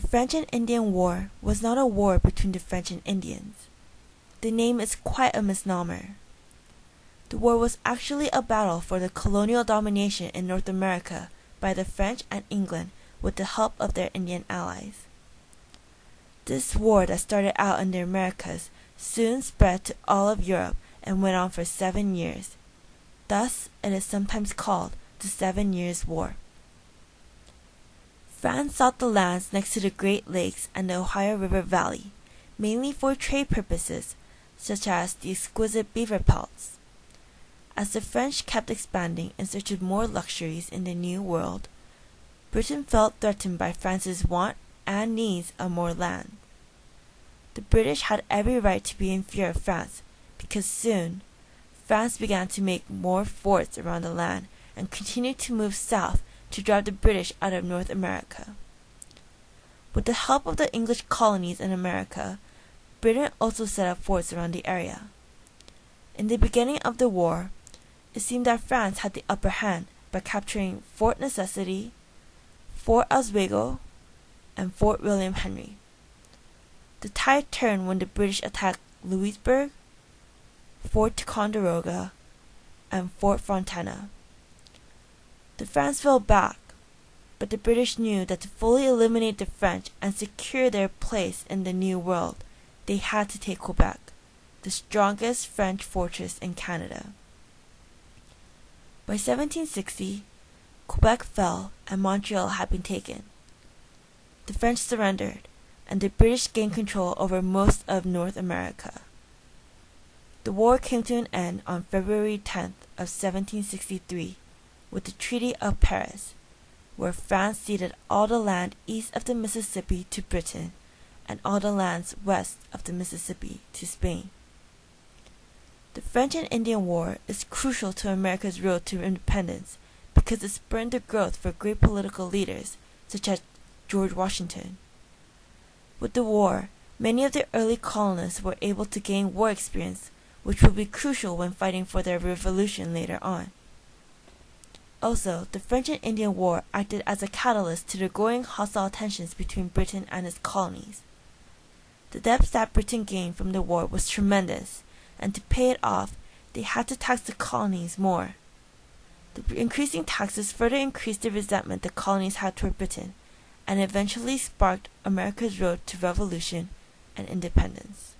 The French and Indian War was not a war between the French and Indians. The name is quite a misnomer. The war was actually a battle for the colonial domination in North America by the French and England with the help of their Indian allies. This war that started out in the Americas soon spread to all of Europe and went on for 7 years. Thus, it is sometimes called the 7 Years' War. France sought the lands next to the Great Lakes and the Ohio River Valley, mainly for trade purposes, such as the exquisite beaver pelts. As the French kept expanding in search of more luxuries in the New World, Britain felt threatened by France's want and needs of more land. The British had every right to be in fear of France, because soon, France began to make more forts around the land and continued to move south to drive the British out of North America. With the help of the English colonies in America, Britain also set up forts around the area. In the beginning of the war, it seemed that France had the upper hand by capturing Fort Necessity, Fort Oswego, and Fort William Henry. The tide turned when the British attacked Louisburg, Fort Ticonderoga, and Fort Fontana. The France fell back, but the British knew that to fully eliminate the French and secure their place in the New World, they had to take Quebec, the strongest French fortress in Canada. By 1760, Quebec fell and Montreal had been taken. The French surrendered, and the British gained control over most of North America. The war came to an end on February 10th of 1763 with the Treaty of Paris, where France ceded all the land east of the Mississippi to Britain and all the lands west of the Mississippi to Spain. The French and Indian War is crucial to America's road to independence because it spurred the growth for great political leaders such as George Washington. With the war, many of the early colonists were able to gain war experience, which will be crucial when fighting for their revolution later on. Also, the French and Indian War acted as a catalyst to the growing hostile tensions between Britain and its colonies. The debts that Britain gained from the war was tremendous, and to pay it off, they had to tax the colonies more. The increasing taxes further increased the resentment the colonies had toward Britain, and eventually sparked America's road to revolution and independence.